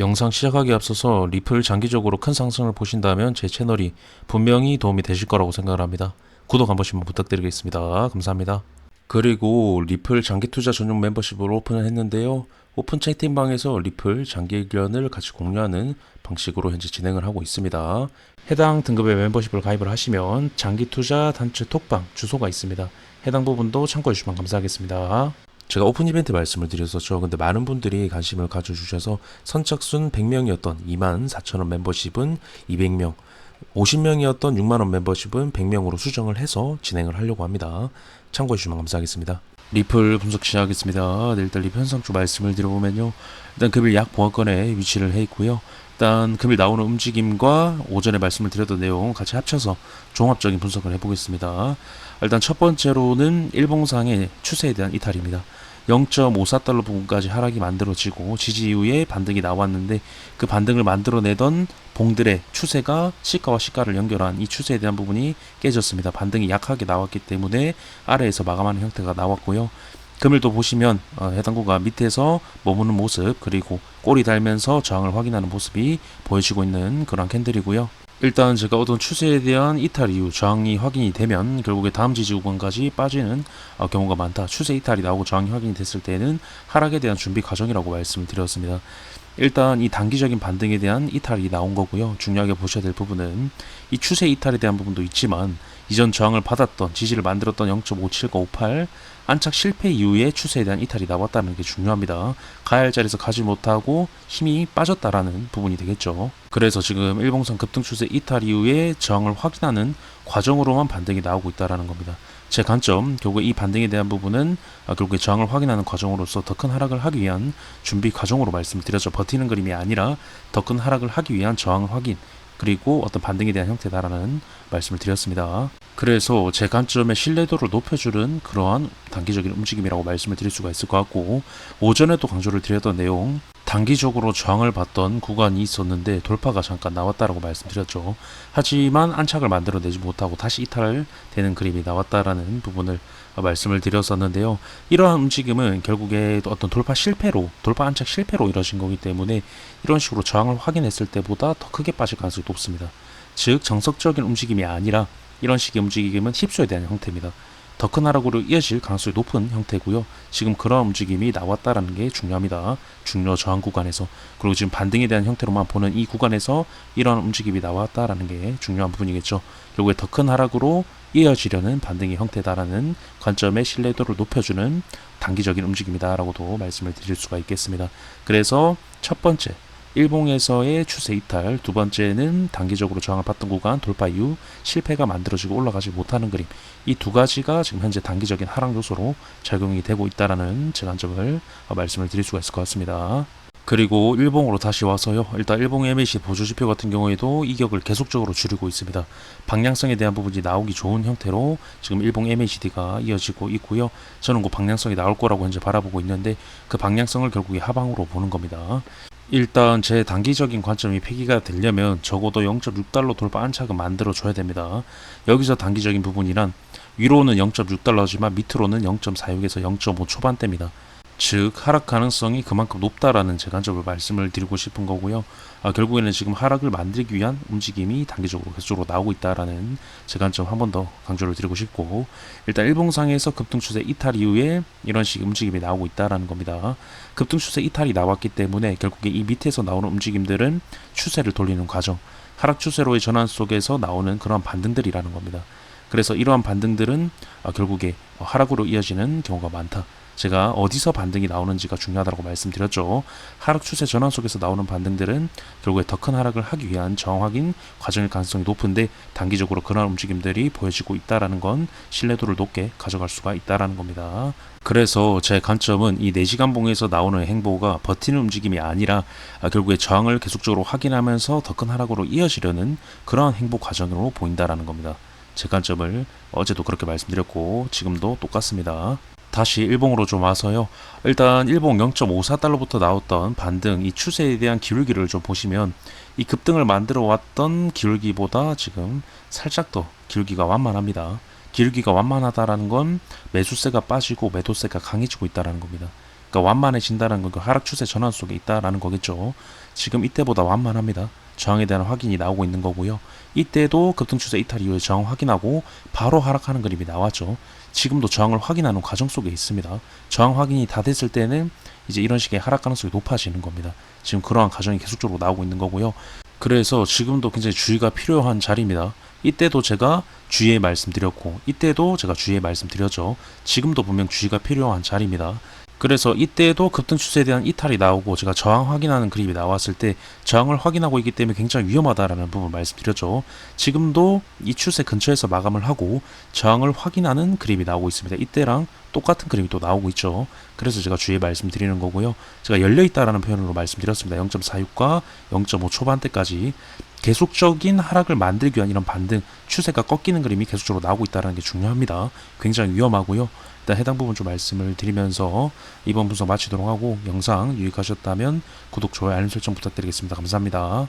영상 시작하기에 앞서서 리플 장기적으로 큰 상승을 보신다면 제 채널이 분명히 도움이 되실 거라고 생각을 합니다. 구독 한 번씩만 부탁드리겠습니다. 감사합니다. 그리고 리플 장기 투자 전용 멤버십을 오픈을 했는데요. 오픈 채팅방에서 리플 장기 의견을 같이 공유하는 방식으로 현재 진행을 하고 있습니다. 해당 등급의 멤버십을 가입을 하시면 장기 투자 단체 톡방 주소가 있습니다. 해당 부분도 참고해 주시면 감사하겠습니다. 제가 오픈 이벤트 말씀을 드렸었죠. 근데 많은 분들이 관심을 가져주셔서 선착순 100명이었던 24,000원 멤버십은 200명, 50명이었던 6만원 멤버십은 100명으로 수정을 해서 진행을 하려고 합니다. 참고해 주시면 감사하겠습니다. 리플 분석 시작하겠습니다. 네, 일단 리플 현상주 말씀을 드려보면요. 일단 금일 약 보합권에 위치를 해 있고요. 일단 금일 나오는 움직임과 오전에 말씀을 드렸던 내용 같이 합쳐서 종합적인 분석을 해보겠습니다. 일단 첫 번째로는 일봉상의 추세에 대한 이탈입니다. 0.54달러 부분까지 하락이 만들어지고 지지 이후에 반등이 나왔는데 그 반등을 만들어내던 봉들의 추세가 시가와 시가를 연결한 이 추세에 대한 부분이 깨졌습니다. 반등이 약하게 나왔기 때문에 아래에서 마감하는 형태가 나왔고요. 금일도 보시면 해당 구가 밑에서 머무는 모습, 그리고 꼬리 달면서 저항을 확인하는 모습이 보여지고 있는 그런 캔들이고요. 일단 제가 얻은 추세에 대한 이탈 이후 저항이 확인이 되면 결국에 다음 지지 구간까지 빠지는 경우가 많다. 추세 이탈이 나오고 저항이 확인이 됐을 때는 하락에 대한 준비 과정이라고 말씀을 드렸습니다. 일단 이 단기적인 반등에 대한 이탈이 나온 거고요. 중요하게 보셔야 될 부분은 이 추세 이탈에 대한 부분도 있지만 이전 저항을 받았던 지지를 만들었던 0.57958 안착 실패 이후에 추세에 대한 이탈이 나왔다는 게 중요합니다. 가야 할 자리에서 가지 못하고 힘이 빠졌다라는 부분이 되겠죠. 그래서 지금 일봉상 급등 추세 이탈 이후에 저항을 확인하는 과정으로만 반등이 나오고 있다라는 겁니다. 제 관점, 결국 이 반등에 대한 부분은 결국에 저항을 확인하는 과정으로서 더 큰 하락을 하기 위한 준비 과정으로 말씀을 드렸죠. 버티는 그림이 아니라 더 큰 하락을 하기 위한 저항 확인, 그리고 어떤 반등에 대한 형태다라는 말씀을 드렸습니다. 그래서 제 관점의 신뢰도를 높여주는 그러한 단기적인 움직임이라고 말씀을 드릴 수가 있을 것 같고, 오전에도 강조를 드렸던 내용, 단기적으로 저항을 받던 구간이 있었는데 돌파가 잠깐 나왔다라고 말씀드렸죠. 하지만 안착을 만들어내지 못하고 다시 이탈되는 그림이 나왔다라는 부분을 말씀을 드렸었는데요. 이러한 움직임은 결국에 어떤 돌파 안착 실패로 이루어진 거기 때문에 이런 식으로 저항을 확인했을 때보다 더 크게 빠질 가능성이 높습니다. 즉 정석적인 움직임이 아니라 이런 식의 움직임은 힙소에 대한 형태입니다. 더 큰 하락으로 이어질 가능성이 높은 형태고요. 지금 그런 움직임이 나왔다라는 게 중요합니다. 중요 저항 구간에서. 그리고 지금 반등에 대한 형태로만 보는 이 구간에서 이런 움직임이 나왔다라는 게 중요한 부분이겠죠. 결국에 더 큰 하락으로 이어지려는 반등의 형태다라는 관점의 신뢰도를 높여주는 단기적인 움직임이다라고도 말씀을 드릴 수가 있겠습니다. 그래서 첫 번째, 일봉에서의 추세 이탈, 두 번째는 단기적으로 저항을 받던 구간 돌파 이후 실패가 만들어지고 올라가지 못하는 그림, 이 두 가지가 지금 현재 단기적인 하락 요소로 작용이 되고 있다라는 제 관점을 말씀을 드릴 수가 있을 것 같습니다. 그리고 일봉으로 다시 와서요. 일단 일봉 MAC 보조지표 같은 경우에도 이격을 계속적으로 줄이고 있습니다. 방향성에 대한 부분이 나오기 좋은 형태로 지금 일봉 MACD가 이어지고 있고요. 저는 그 방향성이 나올 거라고 현재 바라보고 있는데 그 방향성을 결국에 하방으로 보는 겁니다. 일단 제 단기적인 관점이 폐기가 되려면 적어도 0.6달러 돌파 안착은 만들어줘야 됩니다. 여기서 단기적인 부분이란 위로는 0.6달러지만 밑으로는 0.46에서 0.5 초반대입니다. 즉 하락 가능성이 그만큼 높다라는 제 관점을 말씀을 드리고 싶은 거고요. 결국에는 지금 하락을 만들기 위한 움직임이 단기적으로 계속적으로 나오고 있다라는 제 관점 한 번 더 강조를 드리고 싶고, 일단 일봉상에서 급등추세 이탈 이후에 이런 식의 움직임이 나오고 있다라는 겁니다. 급등추세 이탈이 나왔기 때문에 결국에 이 밑에서 나오는 움직임들은 추세를 돌리는 과정, 하락 추세로의 전환 속에서 나오는 그런 반등들이라는 겁니다. 그래서 이러한 반등들은 결국에 하락으로 이어지는 경우가 많다. 제가 어디서 반등이 나오는지가 중요하다고 말씀드렸죠. 하락 추세 전환 속에서 나오는 반등들은 결국에 더 큰 하락을 하기 위한 저항 확인 과정일 가능성이 높은데 단기적으로 그런 움직임들이 보여지고 있다는 건 신뢰도를 높게 가져갈 수가 있다는 겁니다. 그래서 제 관점은 이 4시간 봉에서 나오는 행보가 버티는 움직임이 아니라 결국에 저항을 계속적으로 확인하면서 더 큰 하락으로 이어지려는 그러한 행보 과정으로 보인다는 겁니다. 제 관점을 어제도 그렇게 말씀드렸고 지금도 똑같습니다. 다시 일봉으로 좀 와서요. 일단 일봉 0.54달러부터 나왔던 반등, 이 추세에 대한 기울기를 좀 보시면 이 급등을 만들어 왔던 기울기보다 지금 살짝 더 기울기가 완만합니다. 기울기가 완만하다라는 건 매수세가 빠지고 매도세가 강해지고 있다라는 겁니다. 그러니까 완만해진다는 건 그 하락 추세 전환 속에 있다라는 거겠죠. 지금 이때보다 완만합니다. 저항에 대한 확인이 나오고 있는 거고요. 이때도 급등추세 이탈 이후에 저항 확인하고 바로 하락하는 그림이 나왔죠. 지금도 저항을 확인하는 과정 속에 있습니다. 저항 확인이 다 됐을 때는 이제 이런 식의 하락 가능성이 높아지는 겁니다. 지금 그러한 과정이 계속적으로 나오고 있는 거고요. 그래서 지금도 굉장히 주의가 필요한 자리입니다. 이때도 제가 주의의 말씀드렸고 이때도 제가 주의의 말씀드렸죠. 지금도 분명 주의가 필요한 자리입니다. 그래서 이때도 급등 추세에 대한 이탈이 나오고 제가 저항 확인하는 그림이 나왔을 때 저항을 확인하고 있기 때문에 굉장히 위험하다라는 부분 말씀드렸죠. 지금도 이 추세 근처에서 마감을 하고 저항을 확인하는 그림이 나오고 있습니다. 이때랑 똑같은 그림이 또 나오고 있죠. 그래서 제가 주의 말씀드리는 거고요. 제가 열려있다라는 표현으로 말씀드렸습니다. 0.46과 0.5 초반대까지 계속적인 하락을 만들기 위한 이런 반등, 추세가 꺾이는 그림이 계속적으로 나오고 있다는 게 중요합니다. 굉장히 위험하고요. 일단 해당 부분 좀 말씀을 드리면서 이번 분석 마치도록 하고 영상 유익하셨다면 구독, 좋아요, 알림 설정 부탁드리겠습니다. 감사합니다.